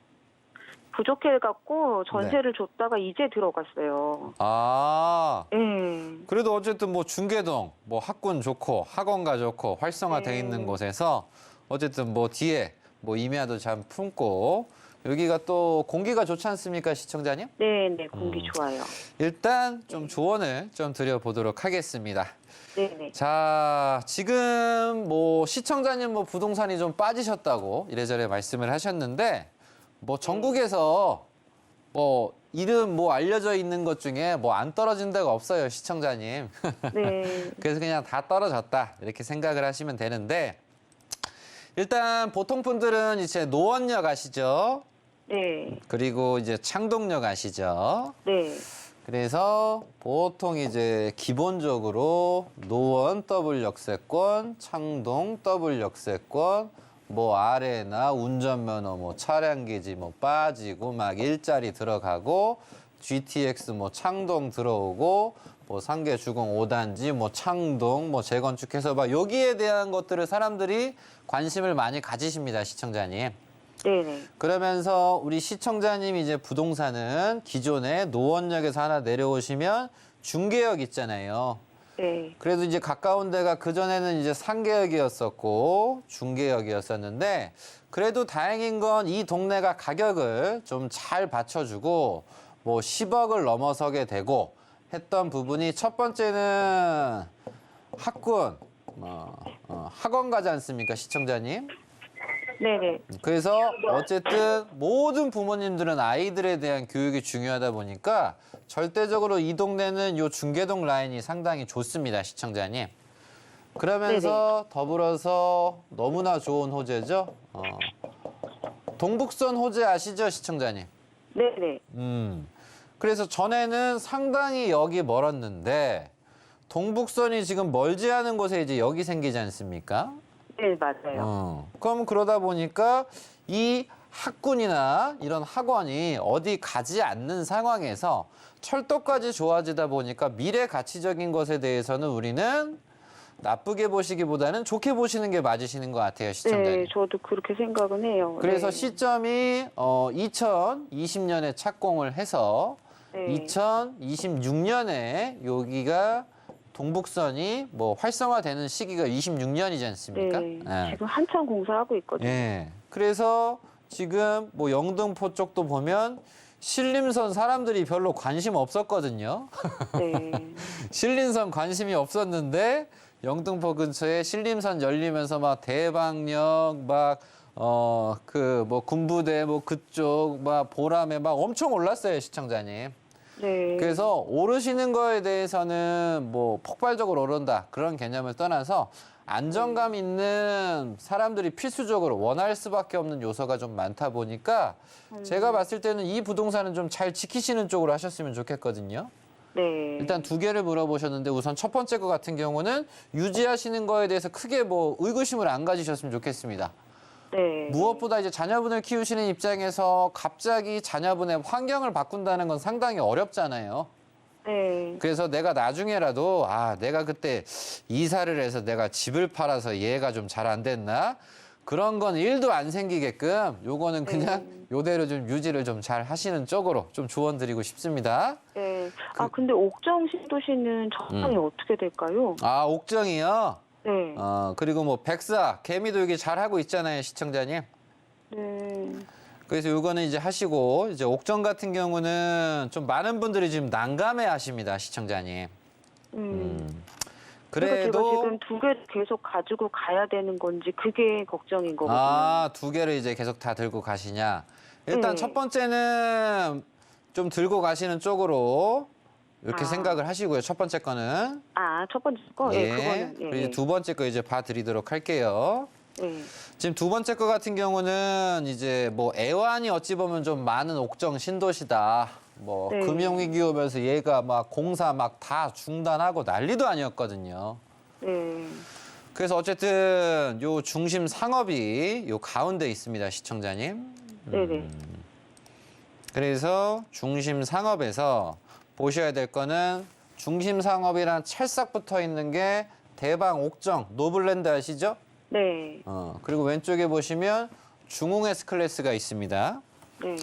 부족해갖고 전세를 줬다가 이제 들어갔어요. 아, 네. 그래도 어쨌든 뭐 중계동, 뭐 학군 좋고 학원가 좋고 활성화돼 네. 있는 곳에서 어쨌든 뭐 뒤에 뭐 임야도 잘 품고 여기가 또 공기가 좋지 않습니까, 시청자님? 네, 네, 공기 좋아요. 일단 좀 조언을 좀 드려보도록 하겠습니다. 네, 네. 자, 지금 뭐 시청자님 뭐 부동산이 좀 빠지셨다고 이래저래 말씀을 하셨는데 뭐 전국에서 뭐 이름 뭐 알려져 있는 것 중에 뭐 안 떨어진 데가 없어요, 시청자님. 네, 그래서 그냥 다 떨어졌다 이렇게 생각을 하시면 되는데 일단 보통 분들은 이제 노원역 아시죠? 네, 그리고 이제 창동역 아시죠? 네, 그래서 보통 이제 기본적으로 노원 더블 역세권, 창동 더블 역세권, 뭐 아레나 운전면허 뭐 차량 기지 뭐 빠지고 막 일자리 들어가고 GTX 뭐 창동 들어오고 뭐 상계 주공 5단지 뭐 창동 뭐 재건축해서 막 여기에 대한 것들을 사람들이 관심을 많이 가지십니다, 시청자님. 네, 네. 그러면서 우리 시청자님 이제 부동산은 기존에 노원역에서 하나 내려오시면 중계역 있잖아요. 네, 그래도 이제 가까운 데가 그전에는 이제 상계역이었었고 중계역이었었는데 그래도 다행인 건 이 동네가 가격을 좀 잘 받쳐주고 뭐 10억을 넘어서게 되고 했던 부분이 첫 번째는 학군, 학원 가지 않습니까, 시청자님? 네, 네. 그래서 어쨌든 모든 부모님들은 아이들에 대한 교육이 중요하다 보니까 절대적으로 이 동네는 요 중계동 라인이 상당히 좋습니다, 시청자님. 그러면서 더불어서 너무나 좋은 호재죠. 동북선 호재 아시죠, 시청자님? 네, 네. 그래서 전에는 상당히 여기 멀었는데 동북선이 지금 멀지 않은 곳에 이제 여기 생기지 않습니까? 네, 맞아요. 그럼 그러다 보니까 이 학군이나 이런 학원이 어디 가지 않는 상황에서 철도까지 좋아지다 보니까 미래 가치적인 것에 대해서는 우리는 나쁘게 보시기보다는 좋게 보시는 게 맞으시는 것 같아요, 시청자님. 네, 저도 그렇게 생각은 해요. 그래서 네. 시점이 2020년에 착공을 해서 네. 2026년에 여기가 동북선이 뭐 활성화되는 시기가 26년이지 않습니까? 네, 예. 지금 한참 공사하고 있거든요. 예. 그래서 지금 뭐 영등포 쪽도 보면 신림선 사람들이 별로 관심 없었거든요. 네, 신림선 관심이 없었는데 영등포 근처에 신림선 열리면서 막 대방역 막 그 뭐 군부대 뭐 그쪽 막 보람에 막 엄청 올랐어요, 시청자님. 네. 그래서 오르시는 거에 대해서는 뭐 폭발적으로 오른다 그런 개념을 떠나서 안정감 있는 사람들이 필수적으로 원할 수밖에 없는 요소가 좀 많다 보니까 제가 봤을 때는 이 부동산은 좀 잘 지키시는 쪽으로 하셨으면 좋겠거든요. 네. 일단 두 개를 물어보셨는데 우선 첫 번째 거 같은 경우는 유지하시는 거에 대해서 크게 뭐 의구심을 안 가지셨으면 좋겠습니다. 네. 무엇보다 이제 자녀분을 키우시는 입장에서 갑자기 자녀분의 환경을 바꾼다는 건 상당히 어렵잖아요. 네. 그래서 내가 나중에라도 내가 그때 이사를 해서 내가 집을 팔아서 얘가 좀 잘 안 됐나? 그런 건 일도 안 생기게끔 요거는 그냥 요대로 좀 유지를 좀 잘 하시는 쪽으로 좀 조언 드리고 싶습니다. 네. 근데 옥정 신도시는 전망이 어떻게 될까요? 옥정이요? 네. 그리고 뭐 백사, 개미도 여기 잘 하고 있잖아요, 시청자님. 네. 그래서 요거는 이제 하시고 이제 옥정 같은 경우는 좀 많은 분들이 지금 난감해 하십니다, 시청자님. 그래서 제가 그래도 지금 두 개 계속 가지고 가야 되는 건지 그게 걱정인 거거든요. 두 개를 이제 계속 다 들고 가시냐. 일단 네. 첫 번째는 좀 들고 가시는 쪽으로 이렇게 생각을 하시고요. 첫 번째 거는. 첫 번째 거? 예, 그거는. 예, 그리고 이제 예. 두 번째 거 이제 봐드리도록 할게요. 네. 지금 두 번째 거 같은 경우는 이제 뭐 애완이 어찌 보면 좀 많은 옥정 신도시다. 뭐 네. 금융위기 오면서 얘가 막 공사 막 다 중단하고 난리도 아니었거든요. 네. 그래서 어쨌든 요 중심 상업이 요 가운데 있습니다, 시청자님. 네네. 그래서 중심 상업에서 보셔야 될 거는 중심 상업이란 찰싹 붙어 있는 게 대방 옥정 노블랜드 아시죠? 네. 그리고 왼쪽에 보시면 중흥 S클래스가 있습니다. 네.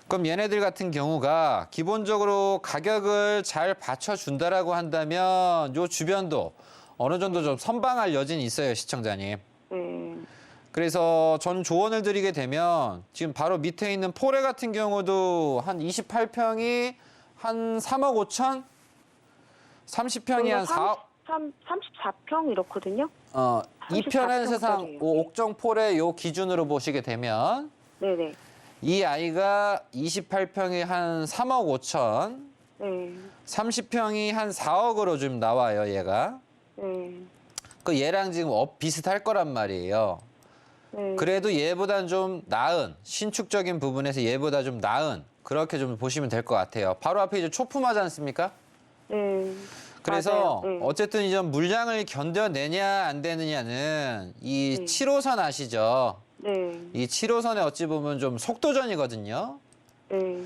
그럼 얘네들 같은 경우가 기본적으로 가격을 잘 받쳐준다라고 한다면 요 주변도 어느 정도 좀 선방할 여진이 있어요, 시청자님. 네. 그래서 저는 조언을 드리게 되면 지금 바로 밑에 있는 포레 같은 경우도 한 28평이 한 3억 5천? 30평이 한 4억? 34평 이렇거든요. 2편한 세상 평짜리예요. 옥정 포레 요 기준으로 보시게 되면 네네. 이 아이가 28평이 한 3억 5천, 네. 30평이 한 4억으로 좀 나와요, 얘가. 네. 그 얘랑 지금 업 비슷할 거란 말이에요. 네. 그래도 얘보단 좀 나은, 신축적인 부분에서 얘보다 좀 나은, 그렇게 좀 보시면 될 것 같아요. 바로 앞에 이제 초품하지 않습니까? 네. 그래서 맞아요. 네. 어쨌든 이제 물량을 견뎌내냐 안 되느냐는 이 네. 7호선 아시죠? 네. 이 7호선에 어찌 보면 좀 속도전이거든요. 네.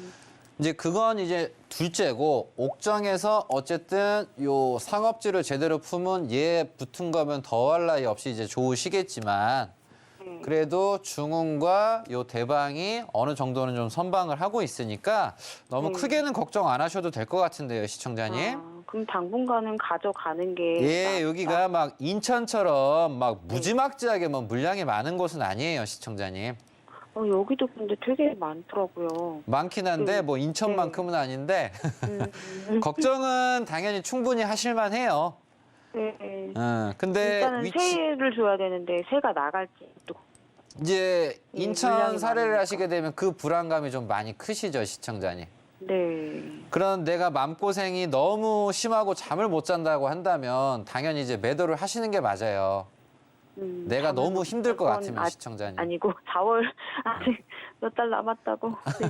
이제 그건 이제 둘째고 옥정에서 어쨌든 요 상업지를 제대로 품은 얘 붙은 거면 더할 나위 없이 이제 좋으시겠지만 네. 그래도 중흥과 요 대방이 어느 정도는 좀 선방을 하고 있으니까 너무 네. 크게는 걱정 안 하셔도 될 것 같은데요, 시청자님. 아, 그럼 당분간은 가져가는 게 예, 낫다. 여기가 막 인천처럼 막 무지막지하게 뭐 물량이 많은 곳은 아니에요, 시청자님. 여기도 근데 되게 많더라고요. 많긴 한데 뭐 인천만큼은 아닌데 걱정은 당연히 충분히 하실만 해요. 네. 근데 일단은 세를 줘야 되는데 세가 나갈지 또. 이제 예, 인천 물량이 사례를 많으니까. 하시게 되면 그 불안감이 좀 많이 크시죠, 시청자님. 네. 그런 내가 마음고생이 너무 심하고 잠을 못 잔다고 한다면 당연히 이제 매도를 하시는 게 맞아요. 내가 잠을 너무 못 힘들 것 자건 같으면 시청자님. 아니고 4월 아직 몇 달 남았다고. 네.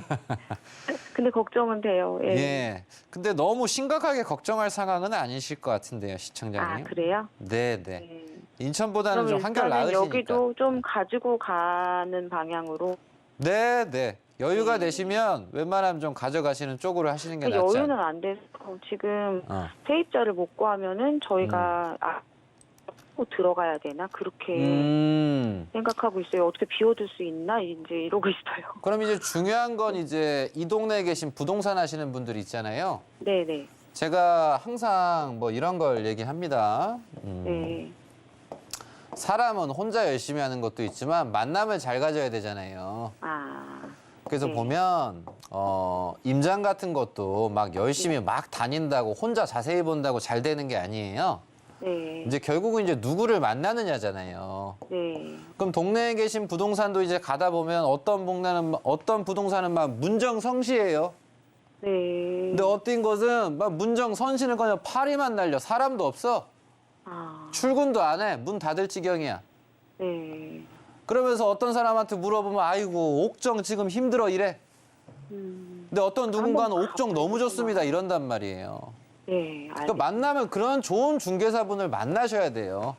근데 걱정은 돼요. 예. 예. 근데 너무 심각하게 걱정할 상황은 아니실 것 같은데요, 시청자님. 아 그래요? 네, 네. 네. 인천보다는 그럼 좀 한결 일단은 나으시니까. 여기도 좀 가지고 가는 방향으로. 네, 네. 여유가 네. 되시면 웬만하면 좀 가져가시는 쪽으로 하시는 게 낫지 여유는 않아요? 안 돼서 지금 어. 세입자를 못 구하면은 저희가 들어가야 되나 그렇게 생각하고 있어요. 어떻게 비워둘 수 있나 이제 이러고 있어요. 그럼 이제 중요한 건 이제 이 동네에 계신 부동산 하시는 분들 있잖아요. 네네. 제가 항상 뭐 이런 걸 얘기합니다. 네. 사람은 혼자 열심히 하는 것도 있지만 만남을 잘 가져야 되잖아요. 아. 그래서 네. 보면 임장 같은 것도 막 열심히 막 다닌다고 혼자 자세히 본다고 잘 되는 게 아니에요. 네. 이제 결국은 이제 누구를 만나느냐잖아요. 네. 그럼 동네에 계신 부동산도 이제 가다 보면 어떤 부동산은 막 문정성시예요. 네. 근데 어떤 것은 막 문정선시는 그냥 파리만 날려 사람도 없어. 아. 출근도 안 해. 문 닫을 지경이야. 네. 그러면서 어떤 사람한테 물어보면 아이고 옥정 지금 힘들어 이래. 근데 어떤 누군가는 한번 옥정 너무 가보구나. 좋습니다 이런단 말이에요. 네. 그러니까 만나면 그런 좋은 중개사분을 만나셔야 돼요.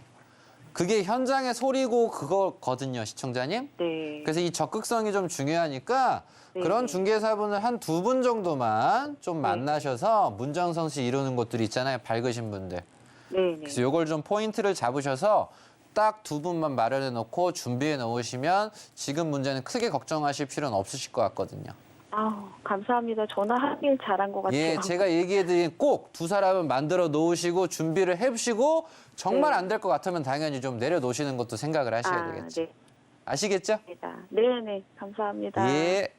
그게 현장의 소리고 그거거든요, 시청자님. 네. 그래서 이 적극성이 좀 중요하니까 네. 그런 중개사분을 한 2분 정도만 좀 만나셔서 문정성시 이루는 곳들이 있잖아요, 밝으신 분들. 네. 그래서 요걸 좀 포인트를 잡으셔서 딱 2분만 마련해 놓고 준비해 놓으시면 지금 문제는 크게 걱정하실 필요는 없으실 것 같거든요. 아우, 감사합니다. 전화하길 잘한 것 같아요. 예, 제가 얘기해드린 꼭 2사람은 만들어 놓으시고 준비를 해보시고 정말 네. 안 될 것 같으면 당연히 좀 내려놓으시는 것도 생각을 하셔야 되겠죠. 네. 아시겠죠? 네네. 감사합니다. 예.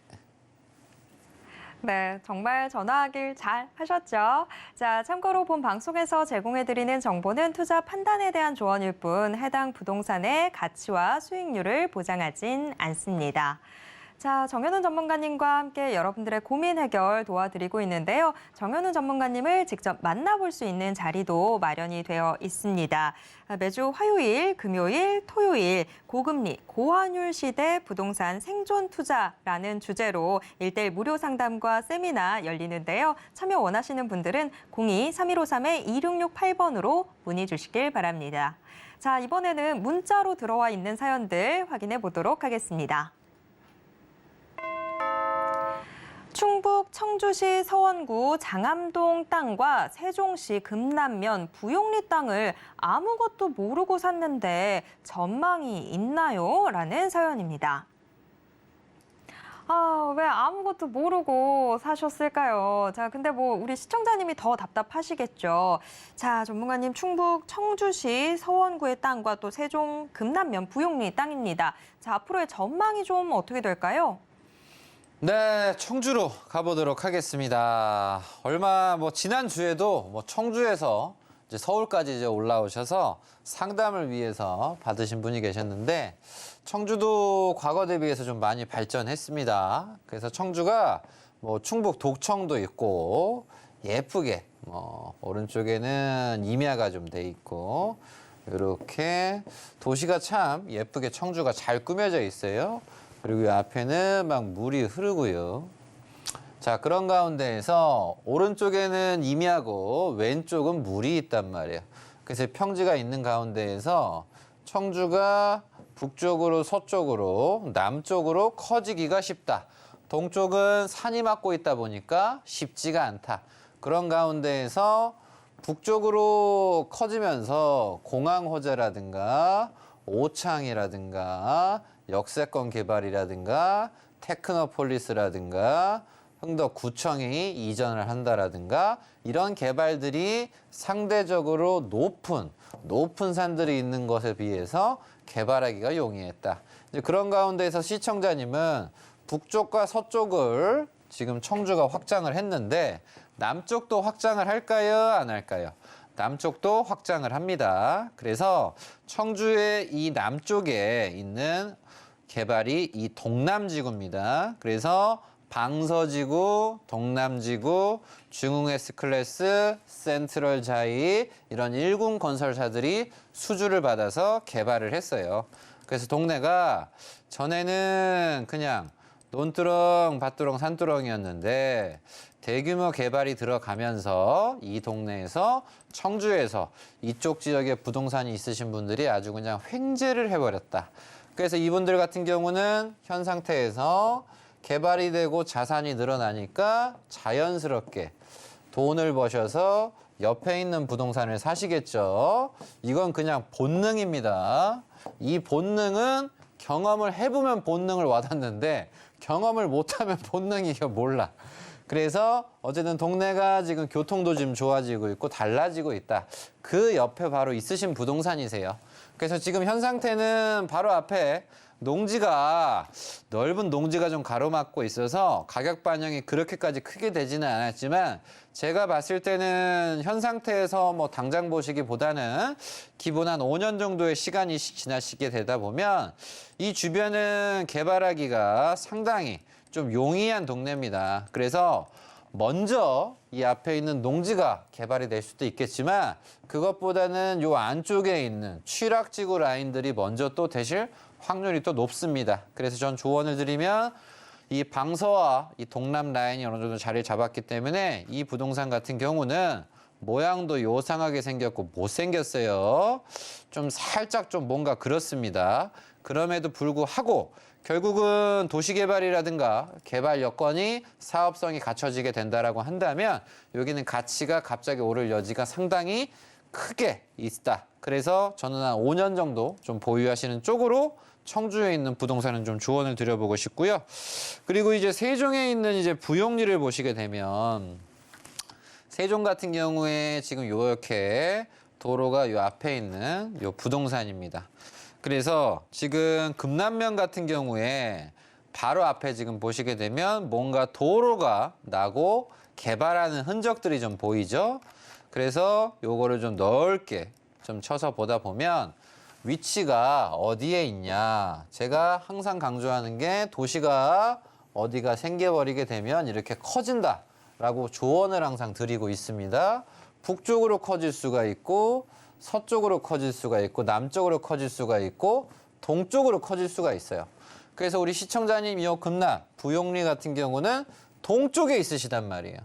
네, 정말 전화하길 잘 하셨죠? 자, 참고로 본 방송에서 제공해드리는 정보는 투자 판단에 대한 조언일 뿐 해당 부동산의 가치와 수익률을 보장하진 않습니다. 자, 정현훈 전문가님과 함께 여러분들의 고민 해결 도와드리고 있는데요. 정현훈 전문가님을 직접 만나볼 수 있는 자리도 마련이 되어 있습니다. 매주 화요일, 금요일, 토요일 고금리, 고환율 시대 부동산 생존 투자라는 주제로 1:1 무료 상담과 세미나 열리는데요. 참여 원하시는 분들은 02-3153-2668번으로 문의 주시길 바랍니다. 자, 이번에는 문자로 들어와 있는 사연들 확인해 보도록 하겠습니다. 충북 청주시 서원구 장암동 땅과 세종시 금남면 부용리 땅을 아무것도 모르고 샀는데 전망이 있나요? 라는 사연입니다. 아, 왜 아무것도 모르고 사셨을까요? 자, 근데 뭐 우리 시청자님이 더 답답하시겠죠. 자, 전문가님, 충북 청주시 서원구의 땅과 또 세종 금남면 부용리 땅입니다. 자, 앞으로의 전망이 좀 어떻게 될까요? 네, 청주로 가보도록 하겠습니다. 얼마 지난주에도 청주에서 이제 서울까지 이제 올라오셔서 상담을 위해서 받으신 분이 계셨는데 청주도 과거 대비해서 좀 많이 발전했습니다. 그래서 청주가 충북 독청도 있고 예쁘게 오른쪽에는 임야가 좀 돼 있고 이렇게 도시가 참 예쁘게 청주가 잘 꾸며져 있어요. 그리고 이 앞에는 막 물이 흐르고요. 자, 그런 가운데에서 오른쪽에는 임야고 왼쪽은 물이 있단 말이에요. 그래서 평지가 있는 가운데에서 청주가 북쪽으로 서쪽으로 남쪽으로 커지기가 쉽다. 동쪽은 산이 막고 있다 보니까 쉽지가 않다. 그런 가운데에서 북쪽으로 커지면서 공항호재라든가 오창이라든가 역세권 개발이라든가 테크노폴리스라든가 흥덕구청이 이전을 한다라든가 이런 개발들이 상대적으로 높은 산들이 있는 것에 비해서 개발하기가 용이했다. 이제 그런 가운데에서 시청자님은 북쪽과 서쪽을 지금 청주가 확장을 했는데 남쪽도 확장을 할까요? 안 할까요? 남쪽도 확장을 합니다. 그래서 청주의 이 남쪽에 있는 개발이 이 동남지구입니다. 그래서 방서지구, 동남지구, 중흥 S클래스, 센트럴 자이 이런 1군 건설사들이 수주를 받아서 개발을 했어요. 그래서 동네가 전에는 그냥 논두렁, 밭두렁, 산두렁이었는데 대규모 개발이 들어가면서 이 동네에서 청주에서 이쪽 지역에 부동산이 있으신 분들이 아주 그냥 횡재를 해버렸다. 그래서 이분들 같은 경우는 현 상태에서 개발이 되고 자산이 늘어나니까 자연스럽게 돈을 버셔서 옆에 있는 부동산을 사시겠죠. 이건 그냥 본능입니다. 이 본능은 경험을 해보면 본능을 와닿는데 경험을 못하면 본능이 이거 몰라. 그래서 어쨌든 동네가 지금 교통도 지금 좋아지고 있고 달라지고 있다. 그 옆에 바로 있으신 부동산이세요. 그래서 지금 현 상태는 바로 앞에 넓은 농지가 좀 가로막고 있어서 가격 반영이 그렇게까지 크게 되지는 않았지만 제가 봤을 때는 현 상태에서 당장 보시기보다는 기본 한 5년 정도의 시간이 지나시게 되다 보면 이 주변은 개발하기가 상당히 좀 용이한 동네입니다. 그래서 먼저 이 앞에 있는 농지가 개발이 될 수도 있겠지만 그것보다는 요 안쪽에 있는 취락지구 라인들이 먼저 또 되실 확률이 또 높습니다. 그래서 전 조언을 드리면 이 방서와 이 동남 라인이 어느 정도 자리를 잡았기 때문에 이 부동산 같은 경우는 모양도 요상하게 생겼고 못생겼어요. 좀 살짝 좀 뭔가 그렇습니다. 그럼에도 불구하고 결국은 도시개발이라든가 개발 여건이 사업성이 갖춰지게 된다라고 한다면 여기는 가치가 갑자기 오를 여지가 상당히 크게 있다. 그래서 저는 한 5년 정도 좀 보유하시는 쪽으로 청주에 있는 부동산은 좀 조언을 드려보고 싶고요. 그리고 이제 세종에 있는 이제 부용리를 보시게 되면 세종 같은 경우에 지금 이렇게 도로가 요 앞에 있는 요 부동산입니다. 그래서 지금 금남면 같은 경우에 바로 앞에 지금 보시게 되면 뭔가 도로가 나고 개발하는 흔적들이 좀 보이죠. 그래서 요거를 좀 넓게 좀 쳐서 보다 보면 위치가 어디에 있냐. 제가 항상 강조하는 게 도시가 어디가 생겨버리게 되면 이렇게 커진다라고 조언을 항상 드리고 있습니다. 북쪽으로 커질 수가 있고 서쪽으로 커질 수가 있고 남쪽으로 커질 수가 있고 동쪽으로 커질 수가 있어요. 그래서 우리 시청자님 이 금남 부용리 같은 경우는 동쪽에 있으시단 말이에요.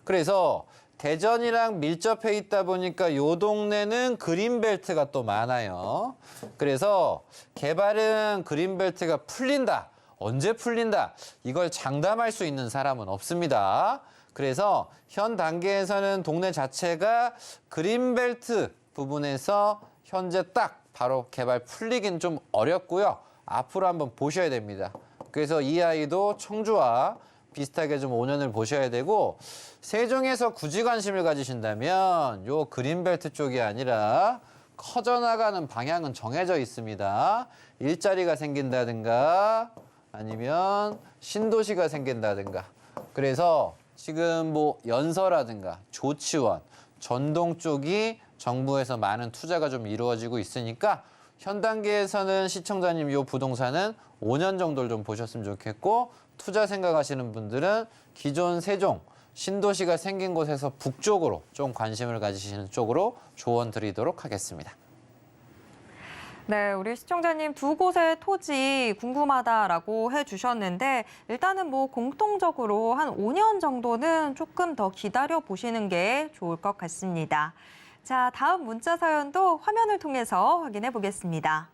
그래서 대전이랑 밀접해 있다 보니까 요 동네는 그린벨트가 또 많아요. 그래서 개발은 그린벨트가 풀린다. 언제 풀린다. 이걸 장담할 수 있는 사람은 없습니다. 그래서 현 단계에서는 동네 자체가 그린벨트 부분에서 현재 딱 바로 개발 풀리긴 좀 어렵고요. 앞으로 한번 보셔야 됩니다. 그래서 이 아이도 청주와 비슷하게 좀 5년을 보셔야 되고 세종에서 굳이 관심을 가지신다면 요 그린벨트 쪽이 아니라 커져나가는 방향은 정해져 있습니다. 일자리가 생긴다든가 아니면 신도시가 생긴다든가 그래서 지금 뭐 연서라든가 조치원, 전동 쪽이 정부에서 많은 투자가 좀 이루어지고 있으니까 현 단계에서는 시청자님 요 부동산은 5년 정도를 좀 보셨으면 좋겠고 투자 생각하시는 분들은 기존 세종, 신도시가 생긴 곳에서 북쪽으로 좀 관심을 가지시는 쪽으로 조언 드리도록 하겠습니다. 네, 우리 시청자님 두 곳의 토지 궁금하다라고 해주셨는데 일단은 뭐 공통적으로 한 5년 정도는 조금 더 기다려 보시는 게 좋을 것 같습니다. 자, 다음 문자 사연도 화면을 통해서 확인해 보겠습니다.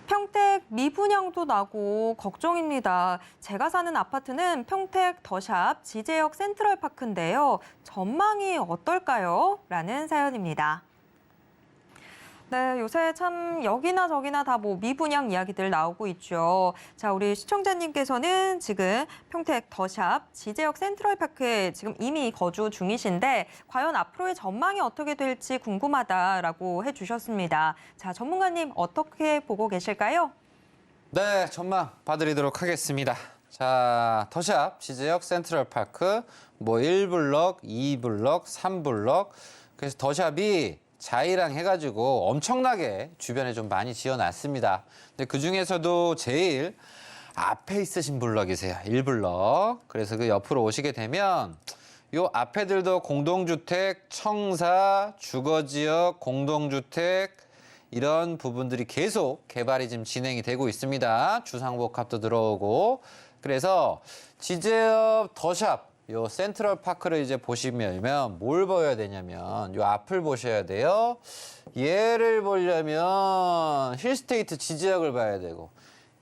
평택 미분양도 나고 걱정입니다. 제가 사는 아파트는 평택 더샵 지제역 센트럴파크인데요. 전망이 어떨까요? 라는 사연입니다. 네, 요새 참 여기나 저기나 다 뭐 미분양 이야기들 나오고 있죠. 자, 우리 시청자님께서는 지금 평택 더샵 지제역 센트럴파크에 지금 이미 거주 중이신데 과연 앞으로의 전망이 어떻게 될지 궁금하다라고 해주셨습니다. 자, 전문가님 어떻게 보고 계실까요? 네, 전망 봐드리도록 하겠습니다. 자, 더샵 지제역 센트럴파크 뭐 1블럭, 2블럭, 3블럭 그래서 더샵이 자이랑 해가지고 엄청나게 주변에 좀 많이 지어놨습니다. 근데 그 중에서도 제일 앞에 있으신 블럭이세요. 1블럭. 그래서 그 옆으로 오시게 되면 요 앞에들도 공동주택, 청사, 주거지역, 공동주택 이런 부분들이 계속 개발이 지금 진행이 되고 있습니다. 주상복합도 들어오고. 그래서 지제역 더샵 요 센트럴파크를 이제 보시면 뭘 보여야 되냐면 요 앞을 보셔야 돼요. 얘를 보려면 힐스테이트 지지역을 봐야 되고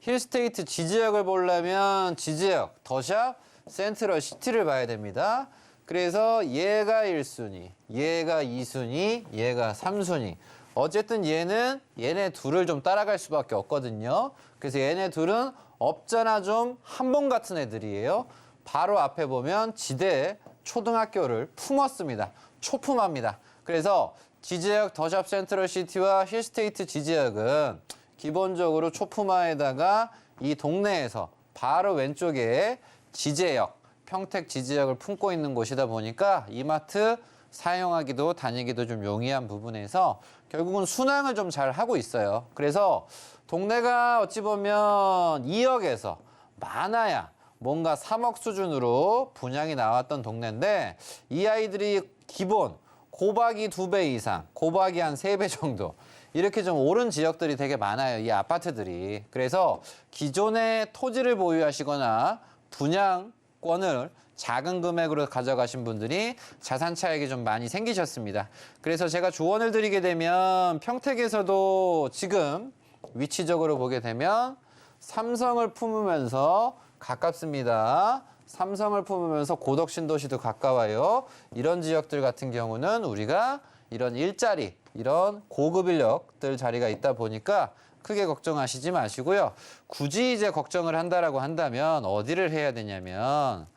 힐스테이트 지지역을 보려면 지지역, 더샵, 센트럴시티를 봐야 됩니다. 그래서 얘가 1순위, 얘가 2순위, 얘가 3순위. 어쨌든 얘는 얘네 둘을 좀 따라갈 수밖에 없거든요. 그래서 얘네 둘은 업자나 좀 한봉 같은 애들이에요. 바로 앞에 보면 지대 초등학교를 품었습니다. 초품합니다. 그래서 지지역 더샵 센트럴시티와 힐스테이트 지지역은 기본적으로 초품화에다가 이 동네에서 바로 왼쪽에 지제역, 평택 지지역을 품고 있는 곳이다 보니까 이마트 사용하기도 다니기도 좀 용이한 부분에서 결국은 순항을 좀 잘 하고 있어요. 그래서 동네가 어찌 보면 2억에서 많아야 뭔가 3억 수준으로 분양이 나왔던 동네인데 이 아이들이 기본 고박이 2배 이상, 고박이 한 3배 정도 이렇게 좀 오른 지역들이 되게 많아요. 이 아파트들이. 그래서 기존의 토지를 보유하시거나 분양권을 작은 금액으로 가져가신 분들이 자산 차익이 좀 많이 생기셨습니다. 그래서 제가 조언을 드리게 되면 평택에서도 지금 위치적으로 보게 되면 삼성을 품으면서 가깝습니다. 삼성을 품으면서 고덕신도시도 가까워요. 이런 지역들 같은 경우는 우리가 이런 일자리, 이런 고급 인력들 자리가 있다 보니까 크게 걱정하시지 마시고요. 굳이 이제 걱정을 한다라고 한다면 어디를 해야 되냐면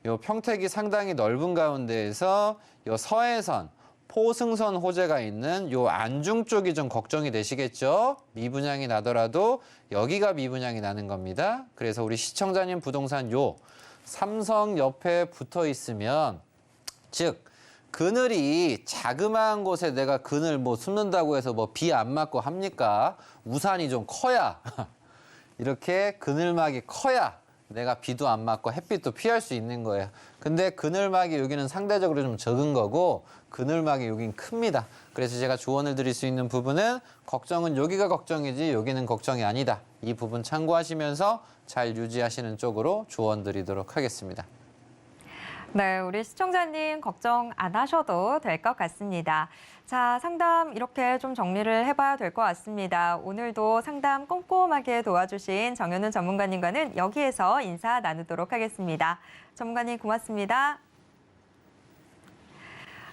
요 평택이 상당히 넓은 가운데에서 요 서해선, 포승선 호재가 있는 요 안중 쪽이 좀 걱정이 되시겠죠. 미분양이 나더라도 여기가 미분양이 나는 겁니다. 그래서 우리 시청자님 부동산 요 삼성 옆에 붙어 있으면 즉 그늘이 자그마한 곳에 내가 그늘 뭐 숨는다고 해서 뭐 비 안 맞고 합니까? 우산이 좀 커야 이렇게 그늘막이 커야 내가 비도 안 맞고 햇빛도 피할 수 있는 거예요. 근데 그늘막이 여기는 상대적으로 좀 적은 거고 그늘막이 여긴 큽니다. 그래서 제가 조언을 드릴 수 있는 부분은 걱정은 여기가 걱정이지 여기는 걱정이 아니다. 이 부분 참고하시면서 잘 유지하시는 쪽으로 조언 드리도록 하겠습니다. 네, 우리 시청자님 걱정 안 하셔도 될 것 같습니다. 자, 상담 이렇게 좀 정리를 해봐야 될 것 같습니다. 오늘도 상담 꼼꼼하게 도와주신 정현우 전문가님과는 여기에서 인사 나누도록 하겠습니다. 전문가님 고맙습니다.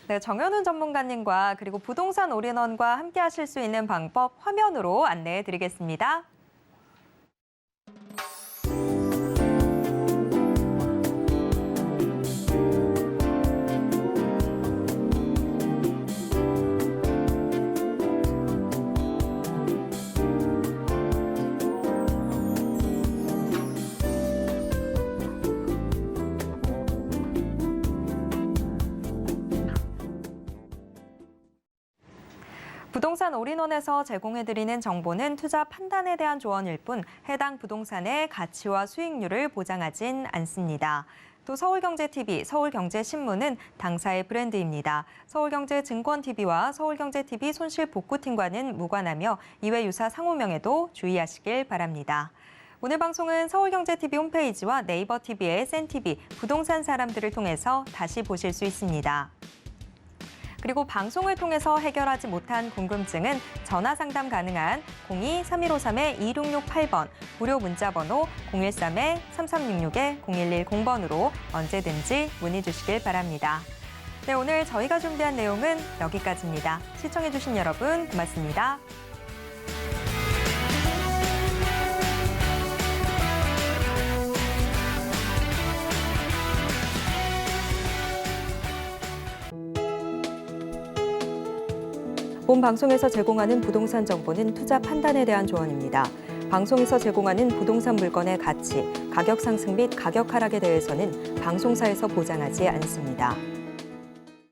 네, 정현우 전문가님과 그리고 부동산 올인원과 함께 하실 수 있는 방법 화면으로 안내해 드리겠습니다. 부동산 올인원에서 제공해드리는 정보는 투자 판단에 대한 조언일 뿐 해당 부동산의 가치와 수익률을 보장하진 않습니다. 또 서울경제TV, 서울경제신문은 당사의 브랜드입니다. 서울경제증권TV와 서울경제TV 손실복구팀과는 무관하며 이외 유사 상호명에도 주의하시길 바랍니다. 오늘 방송은 서울경제TV 홈페이지와 네이버TV의 센TV, 부동산 사람들을 통해서 다시 보실 수 있습니다. 그리고 방송을 통해서 해결하지 못한 궁금증은 전화 상담 가능한 02-3153-2668번, 무료 문자번호 013-3366-0110번으로 언제든지 문의 주시길 바랍니다. 네, 오늘 저희가 준비한 내용은 여기까지입니다. 시청해주신 여러분 고맙습니다. 본 방송에서 제공하는 부동산 정보는 투자 판단에 대한 조언입니다. 방송에서 제공하는 부동산 물건의 가치, 가격 상승 및 가격 하락에 대해서는 방송사에서 보장하지 않습니다.